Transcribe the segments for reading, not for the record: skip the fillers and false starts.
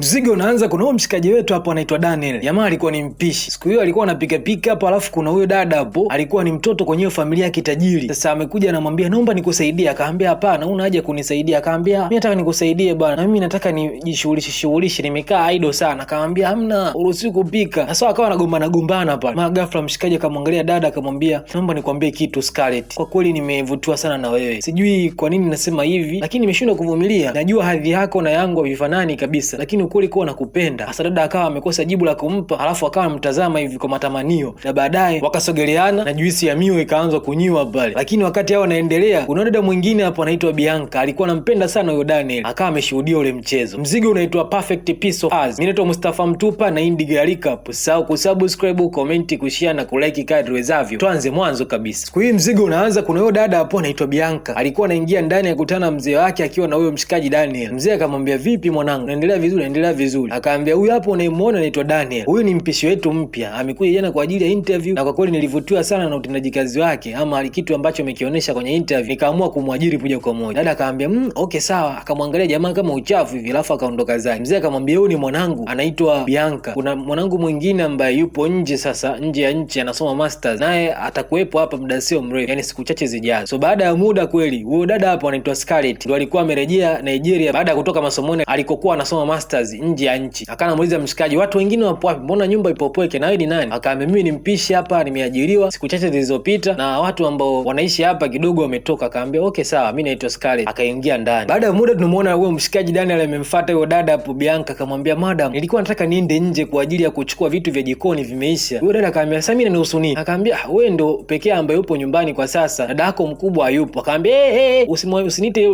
Mzigo unaanza, kuna huyo mshikaji wetu hapo anaitwa Daniel. Jamaa alikuwa ni mpishi. Siku hiyo alikuwa anapika pika hapo, alafu kuna huyo dada hapo alikuwa ni mtoto kwenye hiyo familia ya kitajiri. Sasa amekuja anamwambia naomba nikusaidie, akaambia hapana, una haja kunisaidia. Akaambia mimi nataka nikusaidie bwana, na mimi nataka nijishughulishe, nimekaa idle sana. Akaambia hamna, uruhusiwi kupika. Sasa akawa anagombana pale. Mara ghafla mshikaji akamwangalia dada akamwambia naomba nikwambie kitu Scarlett, kwa kweli nimevutiwa sana na wewe. Sijui kwa nini nasema hivi, lakini nimeshindwa kuvumilia. Najua hadhi yako na yangu havifanani kabisa, lakini ukweli kwa nakupenda. Sasa dada akawa amekosa jibu la kumpa, alafu akawa mtazama hivi kwa matamanio, na baadaye wakasogeleana na juisi ya miwa ikaanza kunywa pale. Lakini wakati hao wanaendelea, kuna dada mwingine hapo anaitwa Bianca, alikuwa anampenda sana huyo Daniel, akawa ameshuhudia ule mchezo. Mzigo unaitwa Perfect Piece of Us. Mimi naitwa Mustafa Mtupa na Indi Garika. Usisahau kusubscribe, comment, kushare na kulike kadri wezavyo. Tuanze mwanzo kabisa. Siku hii mzigo unaanza, kuna huyo dada hapo anaitwa Bianca, alikuwa anaingia ndani ya kutana mzee wake akiwa na huyo mshikaji Daniel. Mzee akamwambia vipi mwanangu, naendelea vizuri? Naendelea vizuri. Akaambia huyu hapo unayemuona anaitwa Daniel, huyu ni mpishi wetu mpya, amekuja jana kwa ajili ya interview, na kwa kweli nilivutiwa sana na utendaji kazi wake, ama kitu ambacho amekionyesha kwenye interview, nikaamua kumwajiri moja kwa moja. Dada akaambia okay sawa. Akamwangalia jamaa kama uchafu hivi, alafu akaondoka zake. Mzee akamwambia huyu ni mwanangu anaitwa Bianca, kuna mwanangu mwingine ambaye yupo nje, sasa nje ya nchi, anasoma masters, naye atakuwepo hapa muda sio mrefu, yani siku chache zijazo. So baada ya muda kweli huyo dada hapo anaitwa Scarlett ndio alikuwa amerejea Nigeria baada ya kutoka masomoni alikokuwa anasoma masters nje ya nchi. Akamuuliza mshikaji, watu wengine wapo wapi? Mbona nyumba ipo pweke? Na wewe ni nani? Akaambia mimi ni mpishi hapa, nimeajiriwa siku chache zilizopita na watu ambao wanaishi hapa kidogo wametoka. Akaambia okay sawa, mimi naitwa Scarlett. Akaingia ndani. Baada ya muda tunamuona huyo mshikaji Daniel amemfuata huyo dada hapo Bianca, akamwambia madam, nilikuwa nataka niende nje kwa ajili ya kuchukua vitu vya jikoni vimeisha. Huyo dada akaambia sasa mimi nanihusu nini? Akaambia wewe ndo pekee ambaye upo nyumbani kwa sasa, dada yako mkubwa hayupo. Akaambia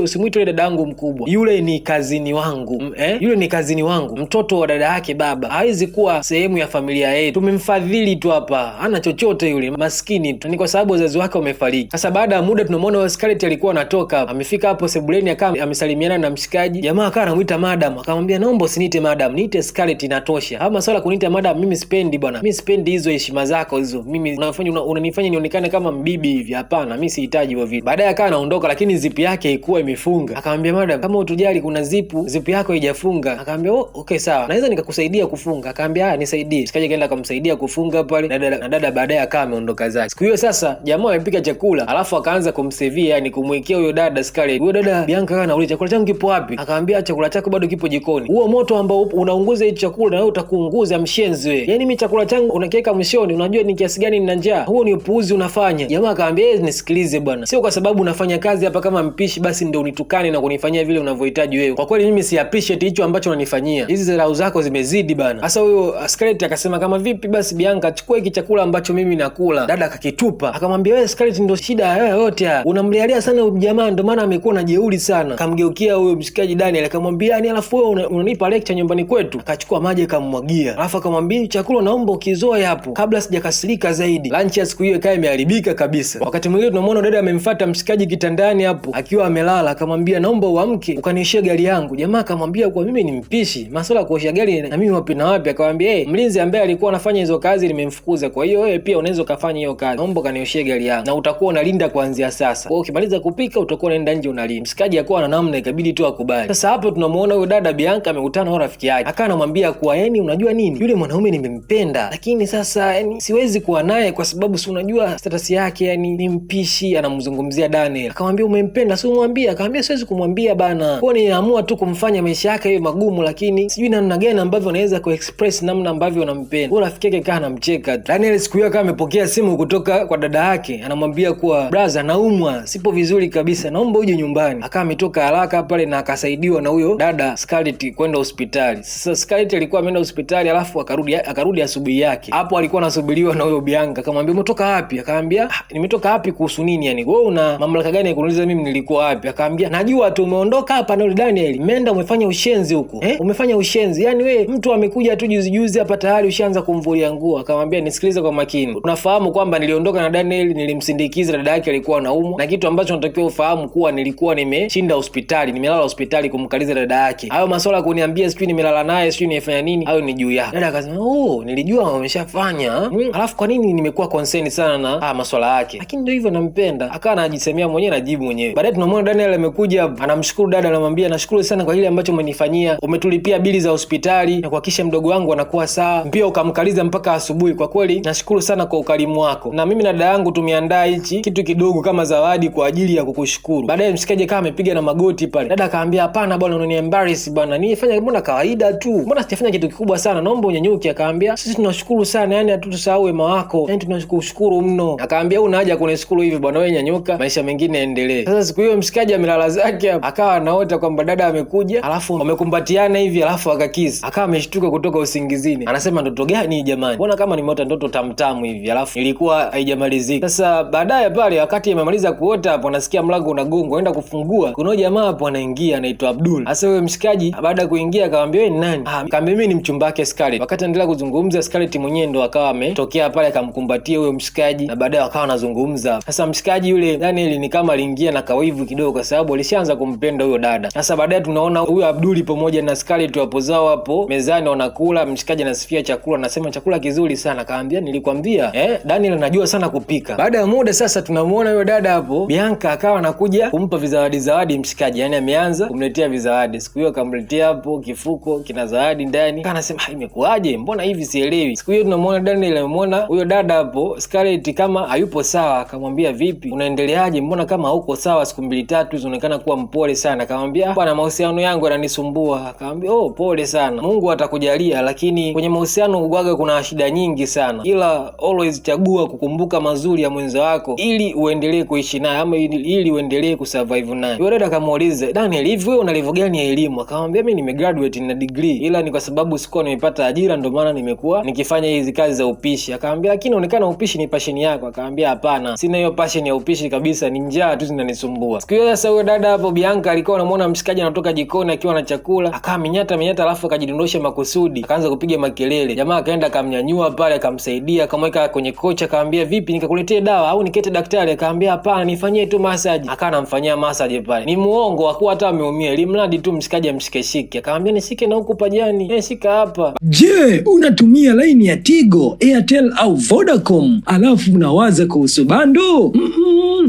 usimuite dada yangu mkubwa, yule ni kazini wangu. Yule ni kazini wangu, mtoto wa dada yake baba, hawezi kuwa sehemu ya familia yetu, tumemfadhili tu hapa, hana chochote, yule maskini tu, ni kwa sababu wazazi wake wamefariki. Sasa baada ya muda tunamwona Scarlett alikuwa anatoka, amefika hapo sebuleni, akawa amesalimiana na mshikaji. Jamaa akawa anamuita madam, akamwambia naomba usiniite madam, niite Scarlett inatosha. Ama swala kuniita madam mimi sipendi bwana, mimi sipendi hizo heshima zako hizo, mimi unanifanya nionekane kama mbibi hivi, hapana, mimi sihitaji hivyo vitu. Baadaye akawa anaondoka, lakini zipu yake ilikuwa imefunga. Akamwambia madam, kama utujali, kuna zipu yako haijafunga. Akamwambia okay sawa, naweza nikakusaidia kufunga. Akamwambia nisaidie. Mshikaji kaenda akamsaidia kufunga pale, na dada baadaye akawa ameondoka zake. Siku hiyo sasa jamaa amepika chakula, alafu akaanza kumsevia, yani kumwekea huyo dada Scarlett. Huyo dada Bianca kana anauliza chakula changu kipo wapi? Akamwambia chakula chako bado kipo jikoni. Huo moto ambao unaunguza hicho chakula na wewe utakuunguza mshenzi wewe. Yani mimi chakula changu unakiweka mshoni, unajua ni kiasi gani nina njaa? Huo ni upuuzi unafanya. Jamaa akamwambia nisikilize bwana, sio kwa sababu unafanya kazi hapa kama mpishi basi ndio unitukane na kunifanyia vile unavyohitaji wewe. Kwa kweli mimi si appreciate hicho ambacho unanifanyia. Hizi dharau zako zimezidi bana. Sasa huyo Scarlett akasema kama vipi basi Bianca, chukua hiki chakula ambacho mimi nakula. Dada akakitupa. Akamwambia wewe Scarlett, ndio shida wewe yote hapa, unamlialia sana huyu jamaa, ndio maana amekuwa na jeuri sana. Akamgeukia huyo mshikaji Daniel akamwambia yani, alafu wewe unanipa lecture nyumbani kwetu? Akachukua maji akammwagia, alafu akamwambia chakula naomba ukizoe hapo kabla sijakasirika zaidi. Lunch ya siku hiyo ikawa imeharibika kabisa. Wakati mwingine tunamwona dada amemfuata mshikaji kitandani hapo akiwa amelala, akamwambia naomba uamke ukanioshe gari yangu. Jamaa akamwambia kwa mimi ni mpishi, masuala ya kuosha gari na mimi wapi na wapi? Akamwambia mlinzi ambaye alikuwa anafanya hizo kazi nimemfukuza, kwa hiyo wewe pia unaweza kufanya hiyo kazi, naomba kanioshe gari yangu na utakuwa unalinda kuanzia sasa. Kwa hiyo ukimaliza kupika utakuwa unaenda nje unalinda. Mshikaji akawa na namna, ikabidi tu akubali. Sasa hapo tunamuona huyo dada Bianca amekutana na rafiki yake, akawa anamwambia kwa yani, unajua nini, yule mwanaume nimempenda, lakini sasa yani siwezi kuwa naye kwa sababu si unajua status yake, yani ni mpishi. Anamzungumzia Daniel. Akamwambia umempenda, si umwambie? Akamwambia siwezi kumwambia bana, kwa niamua tu kumfanya maisha yake yawe magumu, lakini sijui namna gani ambavyo anaweza kuexpress namna ambavyo anampenda. Kwa rafiki yake kaa anamcheka. Daniel siku hiyo kama amepokea simu kutoka kwa dada yake, anamwambia kuwa brother, naumwa, sipo vizuri kabisa, naomba uje nyumbani. Akawa ametoka haraka pale na akasaidiwa na huyo dada Scarlett kwenda hospitali. Sasa Scarlett alikuwa ameenda hospitali, alafu akarudi asubuhi yake. Hapo alikuwa anasubiriwa na huyo Bianca. Akamwambia umetoka wapi? Akamwambia nimetoka wapi kuhusu nini yani? Wewe una mamlaka gani ya kuniuliza mimi nilikuwa wapi? Akamwambia najua tu umeondoka hapa na yule Daniel, umeenda umefanya ushenzi huko. Umefanya ushenzi. Yani wewe mtu amekuja tu juzi hapa tayari ushaanza kumvulia nguo. Akamwambia nisikilize kwa makini. Unafahamu kwamba niliondoka na Daniel, nilimsindikiza, dada yake alikuwa anaumwa, na kitu ambacho unatakiwa ufahamu kuwa nilikuwa nimeshinda hospitali, nimelala hospitali kumkaliza dada yake. Hayo masuala kuniambia sijui nimelala naye sijui nimefanya nini, hayo ni juu yako. Dada akasema nilijua wameshafanya. Alafu kwa nini nimekuwa concern sana na masuala yake? Lakini ndio hivyo, nampenda. Akawa anajisemea mwenyewe na jibu mwenyewe. Baadaye tunamwona Daniel amekuja, anamshukuru dada, anamwambia nashukuru sana kwa ile ambacho umenifanyia, kulipia bili za hospitali na kuhakikisha mdogo wangu anakuwa sawa, pia ukamkaliza mpaka asubuhi. Kwa kweli nashukuru sana kwa ukarimu wako, na mimi na dada yangu tumeandaa hichi kitu kidogo kama zawadi kwa ajili ya kukushukuru. Baadaye mshikaji kama amepiga na magoti pale. Dada akaambia hapana bwana, unani embarrass bwana, nifanya mbona kawaida tu, mbona sijafanya kitu kikubwa sana, naomba unyenyuke. Akaambia sisi tunashukuru sana, yani hatutusahau wema wako, yani tunashukuru mno. Akaambia una haja kunishukuru hivi bwana, wewe nyanyuka, maisha mengine endelee. Sasa siku hiyo mshikaji amelala zake, akawa anaota kwamba dada amekuja, alafu wamekumbatiana hivi, alafu akakisi. Akawa ameshtuka kutoka usingizini, anasema ndoto gani jamani, mbona kama nimeota ndoto tamtamu hivi, alafu ilikuwa haijamalizika. Sasa baadaye pale wakati amemaliza kuota hapo, nasikia mlango unagongwa, aenda kufungua, kuna jamaa hapo anaingia anaitwa Abdul. Sasa huyo mshikaji baada ya kuingia akamwambia wewe ni nani? Akamwambia mimi ni mchumba wake Scarlett. Wakati anaendelea kuzungumza, Scarlett mwenyewe ndo akawa ametokea pale akamkumbatia huyo mshikaji, na baadaye wakawa wanazungumza. Sasa mshikaji yule Daniel ni kama aliingia na kawivu kidogo, kwa sababu alishaanza kumpenda huyo dada. Sasa baadaye tunaona huyo Abdul pamoja na Scarlett wapo zao hapo mezani wanakula, mshikaji anasifia chakula, anasema chakula kizuri sana. Akaambia nilikwambia Daniel anajua sana kupika. Baada ya muda sasa tunamuona huyo dada hapo Bianca akawa anakuja kumpa zawadi mshikaji, yani ameanza kumletea vizawadi. Siku hiyo akamletea hapo kifuko kina zawadi ndani. Anasema imekuaje, mbona hivi sielewi. Siku hiyo tunamuona Daniel amemuona huyo dada hapo Scarlett kama hayupo sawa, akamwambia vipi, unaendeleaje, mbona kama hauko sawa, siku 2-3 zinaonekana kuwa mpole sana. Akamwambia bwana, mahusiano yangu yananisumbua. Akamwambia pole sana, Mungu atakujalia, lakini kwenye mahusiano uwaga kuna shida nyingi sana, ila always chagua kukumbuka mazuri ya mwenza wako ili uendelee kuishi naye, ama ili uendelee kusurvive naye. Yule dada akamuuliza Daniel, hivi wewe una level gani ya elimu? Akamwambia mimi nimegraduate na degree, ila ni kwa sababu sikuwa nimepata ajira ndio maana nimekuwa nikifanya hizi kazi za upishi. Akamwambia lakini inaonekana upishi ni passion yako. Akamwambia hapana, sina hiyo passion ya upishi kabisa, ni njaa tu zinanisumbua. Siku hiyo sasa huyo dada hapo Bianca alikuwa anamuona mshikaji anatoka jikoni akiwa na chakula, akawa minyata alafu akajidondosha makusudi, akaanza kupiga makelele. Jamaa akaenda akamnyanyua pale akamsaidia, akamweka kwenye kocha. Akamwambia vipi, nikakuletee dawa au nikete daktari? Akamwambia hapana, nifanyie tu massage. Akawa anamfanyia massage pale. Ni muongo, hakuwa hata ameumia, ili mradi tu mshikaji amshike. Akamwambia nishike na huko pajani, shika hapa. Je, unatumia laini ya Tigo, Airtel au Vodacom alafu unawaza kuhusu bando?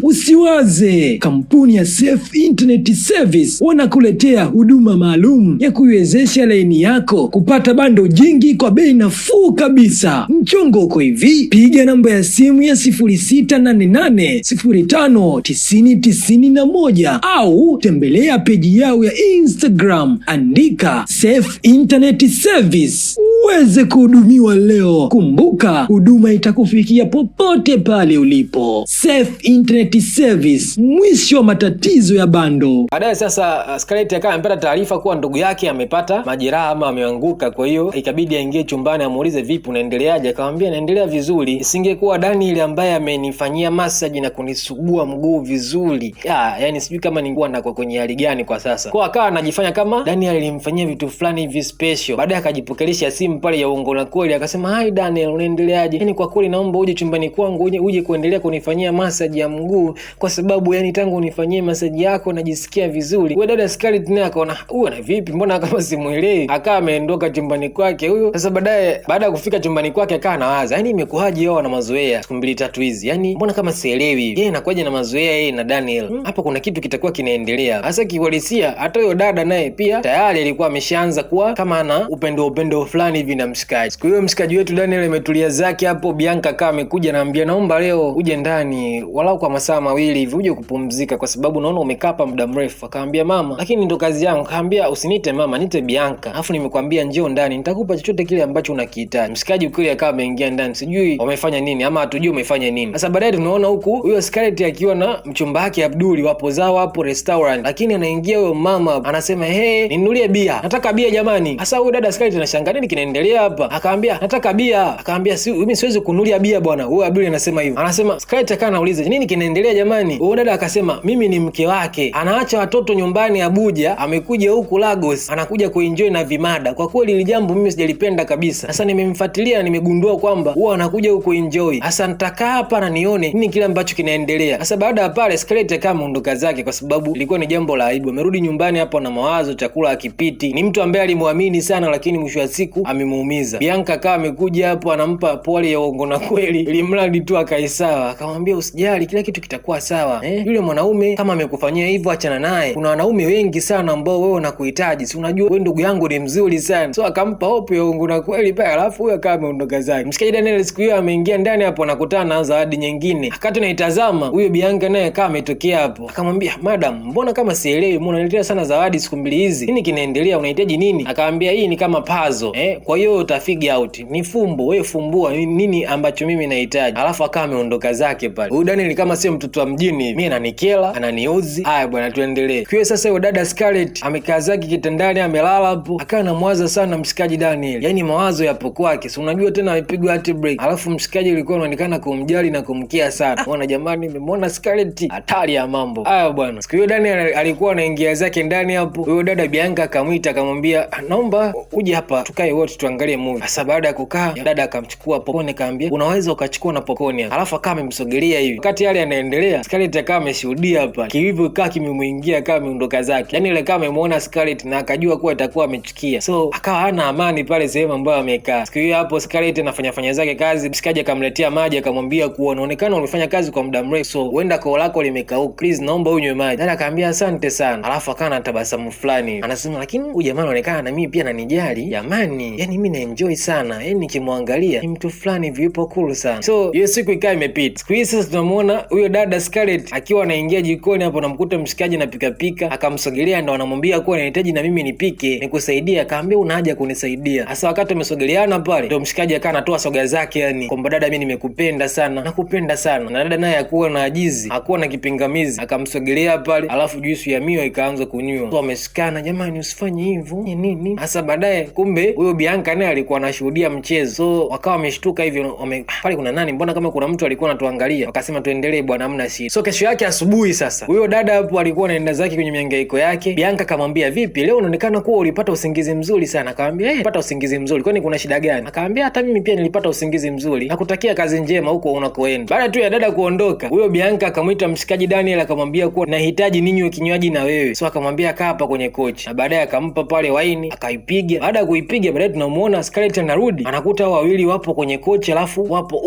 Usiwaze. Kampuni ya Safe Internet Service wanakuletea huduma maalum ya kuiwezesha laini yako kupata bando jingi kwa bei nafuu kabisa. Mchongo uko hivi: piga namba ya simu ya 0688059091 au tembelea peji yao ya Instagram, andika Safe Internet Service uweze kuhudumiwa leo. Kumbuka, huduma itakufikia popote pale ulipo. Safe Internet Service, mwisho wa matatizo ya bando. Baadaye sasa Scarlett akawa amepata taarifa kuwa ndugu yake amepata majeraha ama ameanguka, kwa hiyo ikabidi aingie chumbani amuulize vipi unaendeleaje. Akamwambia naendelea vizuri, isingekuwa Daniel ambaye amenifanyia massage na kunisugua mguu vizuri, yani sijui kama ningekuwa na kwenye hali gani kwa sasa. Kwa akawa anajifanya kama Daniel alimfanyia vitu fulani hivi special. Baadaye akajipokelesha simu pale ya uongo na kweli, akasema hi Daniel, unaendeleaje, yani kwa kweli naomba uje chumbani kwangu uje kuendelea kunifanyia massage ya mguu, kwa sababu yani tangu unifanyie massage yako najisikia vizuri. Wewe dada Scarlett naye akaona huyu na vipi, mbona kama simuelewi, akawa ameondoka chumbani kwake huyo. Sasa baadaye baada ya kufika chumbani kwake akawa anawaza, yani imekuaje wao na mazoea siku 2-3 hizi, yani mbona kama sielewi yeye anakuaje na mazoea yeye na Daniel. Hapa kuna kitu kitakuwa kinaendelea. Sasa kiuhalisia hata huyo dada naye pia tayari alikuwa ameshaanza kuwa kama ana upendo fulani hivi na mshikaji. Siku hiyo mshikaji wetu Daniel ametulia zake hapo, Bianca kama amekuja na anambia naomba leo uje ndani walau kwa masaa 2 hivi uje kupumzika kwa sababu naona umekaa hapa muda mrefu. Akamwambia mama, lakini ndo kazi yangu. Akamwambia usinite mama, nite Bianca, alafu nimekwambia njoo ndani nitakupa chochote kile ambacho unakihitaji. Mshikaji kweli akawa ameingia ndani, sijui wamefanya nini ama hatujui wamefanya nini. Sasa baadaye tunaona huku huyo Scarlett akiwa na mchumba wake Abdul wapo zao hapo restaurant, lakini anaingia huyo mama anasema ninunulie bia, nataka bia jamani. Sasa huyo dada Scarlett anashangaa nini kinaendelea hapa, akamwambia nataka bia. Akamwambia mimi siwezi kununulia bia bwana. Huyo Abdul anasema hivyo, anasema Scarlett akawa anauliza nini kinaendelea jamani. Huyo dada akasema mimi ni mke wake, anaacha watoto nyumbani Abuja, amekuja huku Lagos, anakuja kuenjoy na vimada. Kwa kweli ile jambo mimi sijalipenda kabisa. Sasa nimemfuatilia, nimegundua kwamba huwa anakuja huku enjoy. Sasa nitakaa hapa na nione nini kile ambacho kinaendelea. Sasa baada ya pale Scarlett kama ondoka zake kwa sababu ilikuwa ni jambo la aibu. Amerudi nyumbani hapo na mawazo, chakula akipiti. Ni mtu ambaye alimwamini sana, lakini mwisho wa siku limemuumiza. Bianca akawa amekuja hapo anampa pole ya uongo na kweli, ili mradi tu akaisawa. Akamwambia usijali, kila kitu kitakuwa sawa. Yule mwanaume kama amekufanyia hivyo achana naye. Kuna wanaume wengi sana ambao wewe unakuhitaji. Si unajua wewe ndugu yangu ni mzuri sana. So akampa hope ya uongo na kweli pale, alafu huyo akawa ameondoka zake. Mshikaji Daniel siku hiyo ameingia ndani hapo anakutana na zawadi nyingine. Akati naitazama huyo Bianca naye akawa ametokea hapo. Akamwambia madam, mbona kama sielewi, mbona unaletea sana zawadi siku mbili hizi? Nini kinaendelea? Unahitaji nini? Akamwambia hii ni kama puzzle. Kwa hiyo uta figure out. Ni fumbo, wewe fumbua nini ambacho mimi nahitaji. Alafu akawa ameondoka zake pale. Huyu Daniel kama sio mtoto wa mjini, mimi ananikela, ananiuzi. Haya bwana, tuendelee. Kwa hiyo sasa huyo dada Scarlett amekaa zake kitandani amelala hapo. Akawa anamwaza sana mshikaji Daniel. Yaani mawazo yapo kwake. Si unajua tena amepigwa heartbreak. Alafu mshikaji alikuwa anaonekana kumjali na kumkia sana. Bwana jamani, nimemwona Scarlett, hatari ya mambo. Haya bwana. Siku hiyo Daniel alikuwa anaingia zake ndani hapo. Huyo dada Bianca akamwita akamwambia, naomba uje hapa tukae wote tuangalie movie. Sasa baada ya kukaa, dada akamchukua popcorn akamwambia, unaweza ukachukua na popcorn. Alafu akawa amemsogelea hivi. Wakati yale yanaendelea, Scarlett akawa ameshuhudia hapa. Kilivyo kaa kimemuingia akawa ameondoka zake. Yaani ile kama amemuona Scarlett na akajua kuwa atakuwa amechukia. So akawa hana amani pale sehemu ambayo amekaa. Siku hiyo hapo Scarlett anafanya zake kazi. Mshikaji akamletea maji akamwambia kuwa unaonekana umefanya kazi kwa muda mrefu. So huenda koo lako limekauka. Please naomba unywe maji. Dada akamwambia asante sana. Alafu akawa na tabasamu fulani. Anasema lakini huyu jamaa anaonekana na mimi pia ananijali. Jamani, yani mimi na enjoy sana. Yani nikimwangalia ni mtu fulani vipo cool sana. So hiyo siku ikawa imepita. Siku hii sasa tunamuona huyo dada Scarlett akiwa anaingia jikoni hapo, namkuta mshikaji anapika pika, akamsogelea ndo anamwambia kuwa anahitaji na mimi nipike, nikusaidie. Akaambia una haja kunisaidia. Hasa wakati umesogeleana pale ndo mshikaji akawa anatoa soga zake, yani kwamba dada mimi nimekupenda sana, nakupenda sana. Na dada naye hakuwa na ajizi, hakuwa na kipingamizi, akamsogelea pale, alafu juisi ya miwa ikaanza kunywa. So ameshikana, jamani usifanye hivyo nini. Hasa baadaye kumbe huyo Bianca naye alikuwa anashuhudia mchezo. So wakawa wameshtuka hivyo, pale kuna nani, mbona kama kuna mtu alikuwa anatuangalia. Wakasema tuendelee bwana, hamna shida. So kesho yake asubuhi sasa huyo dada hapo alikuwa anaenda zake kwenye mihangaiko yake. Bianca akamwambia, vipi leo unaonekana kuwa ulipata usingizi mzuri sana. Akamwambia pata usingizi mzuri, kwani kuna shida gani? Akamwambia hata mimi pia nilipata usingizi mzuri, nakutakia kazi njema huko unakoenda. Baada tu ya dada kuondoka, huyo Bianca akamwita mshikaji Daniel akamwambia kuwa nahitaji ninywe kinywaji na wewe. So akamwambia kaa hapa kwenye kochi, na baadaye akampa pale waini akaipiga. Baada ya kuipiga, baadaye tunamuona Scarlett anarudi, anakuta hao wawili wapo kwenye kochi, alafu wapo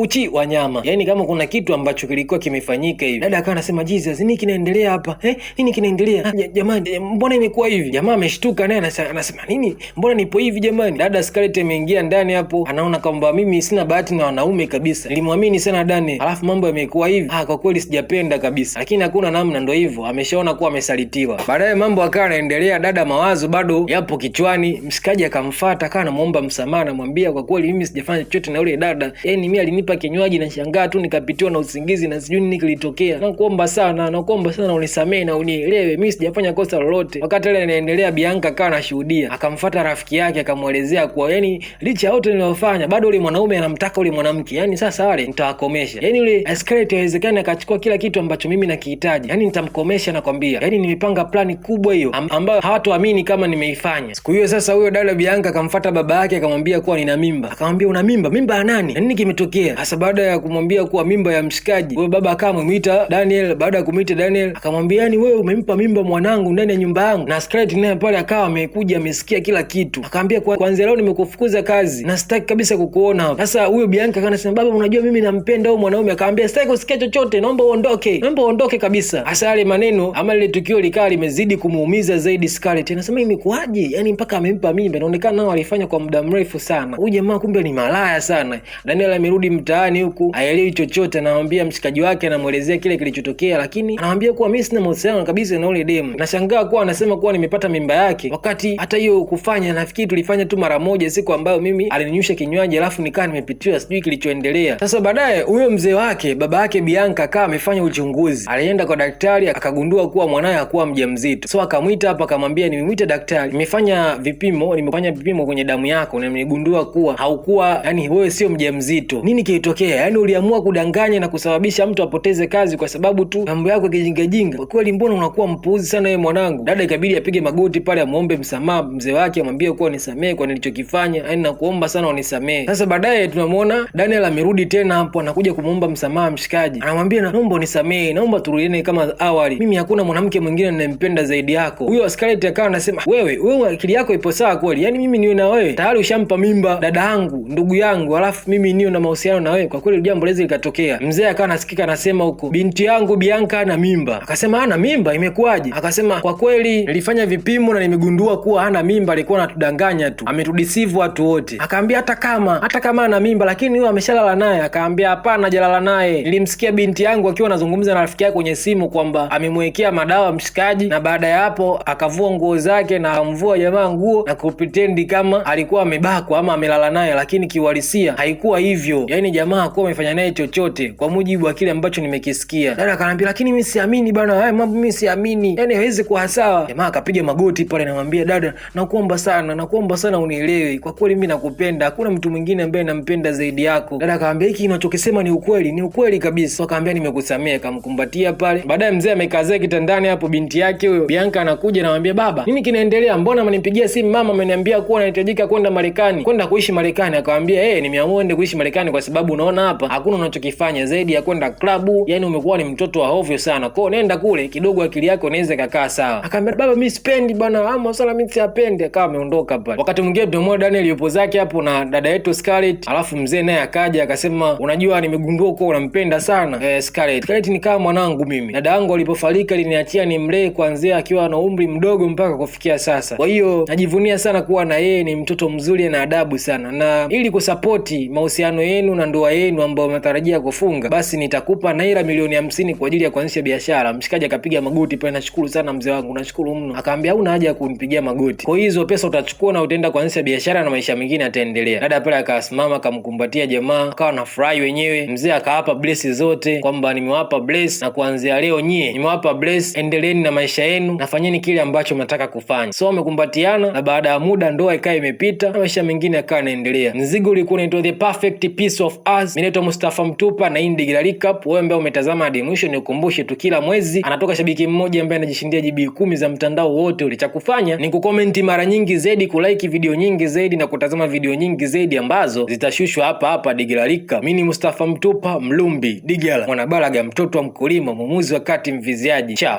uchi wanyama. Yaani kama kuna kitu ambacho kilikuwa kimefanyika hivi. Dada akawa anasema Jesus, nini kinaendelea hapa? Nini kinaendelea? Jamani, mbona imekuwa hivi? Jamaa ameshtuka naye anasema nini? Mbona nipo hivi jamani? Dada Scarlett ameingia ndani hapo, anaona kwamba mimi sina bahati na wanaume kabisa. Nilimwamini sana Daniel, alafu mambo yamekuwa hivi. Kwa kweli sijapenda kabisa. Lakini hakuna namna, ndo hivyo. Ameshaona kuwa amesalitiwa. Baadaye mambo akawa yanaendelea, dada mawazo bado yapo kichwani. Mshikaji akamfuata akawa anamuomba msamaha, anamwambia kwa kweli mimi sijafanya chochote na yule dada. Yaani mimi alinipa kinywaji na shangaa tu nikapitiwa na usingizi na sijui nini kilitokea. Nakuomba sana unisamee na unielewe. Mimi sijafanya kosa lolote. Wakati ile inaendelea, Bianca akawa anashuhudia. Akamfuata rafiki yake akamuelezea kuwa yani licha ya yote niliyofanya bado yule mwanaume anamtaka yule mwanamke. Yani sasa wale nitawakomesha. Yani yule Scarlett haiwezekani akachukua kila kitu ambacho mimi nakihitaji. Yani nitamkomesha nakwambia. Yani nimepanga plani kubwa hiyo ambayo hawatoamini kama nimeifanya. Siku hiyo sasa huyo dada Bianca akamfuata baba yake akamwambia kuwa nina mimba. Akamwambia una mimba? Mimba ya nani? Na nini kimetokea? Hasa baada ya kumwambia kuwa mimba ya mshikaji, huyo baba akamuita Daniel. Baada ya kumuita Daniel akamwambia yani wewe umempa mimba mwanangu ndani ya nyumba yangu. Na Scarlett naye pale akawa amekuja amesikia kila kitu. Akamwambia kuanzia leo nimekufukuza kazi na sitaki kabisa kukuona hapa. Sasa huyo Bianca akasema baba, unajua mimi nampenda huyo mwanaume. Akamwambia sitaki kusikia chochote, naomba uondoke kabisa. Hasa yale maneno ama ile tukio likawa limezidi kumuumiza zaidi Scarlett. Anasema imekuaje? Yani mpaka amempa mimba. Inaonekana nao alifanya kwa muda mrefu sana. Huyu jamaa kumbe ni malaya sana. Daniel amerudi mtaani huku, haelewi chochote. Anamwambia mshikaji wake, anamuelezea kile kilichotokea, lakini anamwambia kuwa mimi sina mahusiano kabisa na yule demu. Nashangaa kuwa anasema kuwa nimepata mimba yake, wakati hata hiyo kufanya nafikiri tulifanya tu mara moja, siku ambayo mimi alininyusha kinywaji alafu nikaa nimepitiwa, sijui kilichoendelea. Sasa baadaye huyo mzee wake, baba yake Bianca, akawa amefanya uchunguzi. Alienda kwa daktari akagundua kuwa mwanae hakuwa mjamzito. So akamwita hapa akamwambia, nimemwita daktari, nimefanya vipimo kwenye damu yako na nimegundua kuwa haukuwa, yani wewe sio mjamzito. Nini kilitokea? Yani uliamua kudanganya na kusababisha mtu apoteze kazi kwa sababu tu mambo yako kijingajinga. Kwa kweli mbona unakuwa mpuuzi sana wewe mwanangu. Dada ikabidi apige magoti pale amuombe msamaha mzee wake, amwambie kuwa nisamee kwa nilichokifanya, yani nakuomba sana unisamee. Sasa baadaye tunamuona Daniel amerudi tena hapo, anakuja kumuomba msamaha mshikaji. Anamwambia naomba unisamee, naomba turudiane kama awali. Mimi hakuna mwanamke mwingine ninayempenda zaidi yako. Huyo Scarlett akawa anasema wewe akili yako ipo sawa kweli? Yani mimi niwe na wewe tayari ushampa mimba dada yangu, ndugu yangu, alafu mimi niyo na mahusiano na wewe. Kwa kweli jambo lezi likatokea. Mzee akawa nasikika anasema huko, binti yangu Bianca na mimba. Akasema ana mimba, imekuwaje? Akasema kwa kweli nilifanya vipimo na nimegundua kuwa hana mimba, alikuwa anatudanganya tu, ametudeceive watu wote. Akaambia hata kama ana mimba lakini huyo ameshalala naye. Akaambia hapana, hajalala naye, nilimsikia binti yangu akiwa anazungumza na rafiki yake kwenye simu kwamba amemwekea madawa mshikaji, na baada ya hapo akavua nguo zake na akamvua jamaa nguo na kupretend kama alikuwa amebakwa ama amelala naye, lakini kiuhalisia haikuwa hivyo. Yaani jamaa hakuwa amefanya naye chochote kwa mujibu wa kile ambacho nimekisikia. Dada akaniambia lakini mimi siamini bana, haya mambo mimi siamini, yaani haiwezi kuwa sawa. Jamaa akapiga magoti pale na kumwambia dada, nakuomba sana unielewe, kwa kweli mimi nakupenda, hakuna mtu mwingine ambaye nampenda zaidi yako. Dada akamwambia hiki unachokisema ni ukweli kabisa. Akamwambia nimekusamea, akamkumbatia pale. Baadaye mzee amekazea kitandani hapo, binti yake huyo Bianca anakuja na anamwambia baba, nini kinaendelea? Mbona amenipigia simu mama ameniambia kuwa anahitajika kwenda Marekani, kwenda kuishi Marekani. Akamwambia nimeamua ende kuishi Marekani kwa sababu unaona hapa hakuna unachokifanya zaidi ya kwenda klabu, yani umekuwa ni mtoto wa hovyo sana. Kwa nenda kule kidogo akili yako inaweza kakaa sawa. Akamwambia baba mimi sipendi bana, ama sala mimi sipendi. Akawa ameondoka pale. Wakati mwingine tunamwona Daniel yupo zake hapo na dada yetu Scarlett, alafu mzee naye akaja akasema unajua nimegundua kwa unampenda sana Scarlett ni kama mwanangu mimi. Dada yangu alipofariki aliniachia nimlee kuanzia akiwa na umri mdogo mpaka kufikia sasa. Kwa hiyo najivunia sana kuwa na yeye, ni mtoto mzuri na adabu sana. Na ili kusapoti mahusiano yenu na ndoa yenu ambayo mnatarajia kufunga, basi nitakupa naira milioni 50 kwa ajili ya kuanzisha biashara. Mshikaji akapiga magoti pale, nashukuru sana mzee wangu, nashukuru mno. Akaambia huna haja ya kunipigia magoti, kwa hizo pesa utachukua na utaenda kuanzisha biashara na maisha mengine yataendelea. Dada pale akasimama akamkumbatia jamaa, akawa na furahi wenyewe. Mzee akawapa bless zote kwamba nimewapa bless na kuanzia leo nyie nimewapa bless, endeleeni na maisha yenu na fanyeni kile ambacho mnataka kufanya. So wamekumbatiana na baada ya muda ndoa ikawa imepita na maisha mengine yakawa yanaendelea. Mzigo ulikuwa unaitwa The Perfect Piece of Us. Mimi naitwa Mustafa Mtupa na hii Digital Recap. Wewe ambaye umetazama hadi mwisho, nikukumbushe tu kila mwezi anatoka shabiki mmoja ambaye anajishindia GB 10 za mtandao wote. Ulicha kufanya ni kucomment mara nyingi zaidi, kulike video nyingi zaidi na kutazama video nyingi zaidi ambazo zitashushwa hapa Digital Recap. Mimi ni Mustafa Mtupa, Mlumbi Digital, mwanabaraga, mtoto wa mkulima, mwamuzi wa kati, mviziaji. Ciao.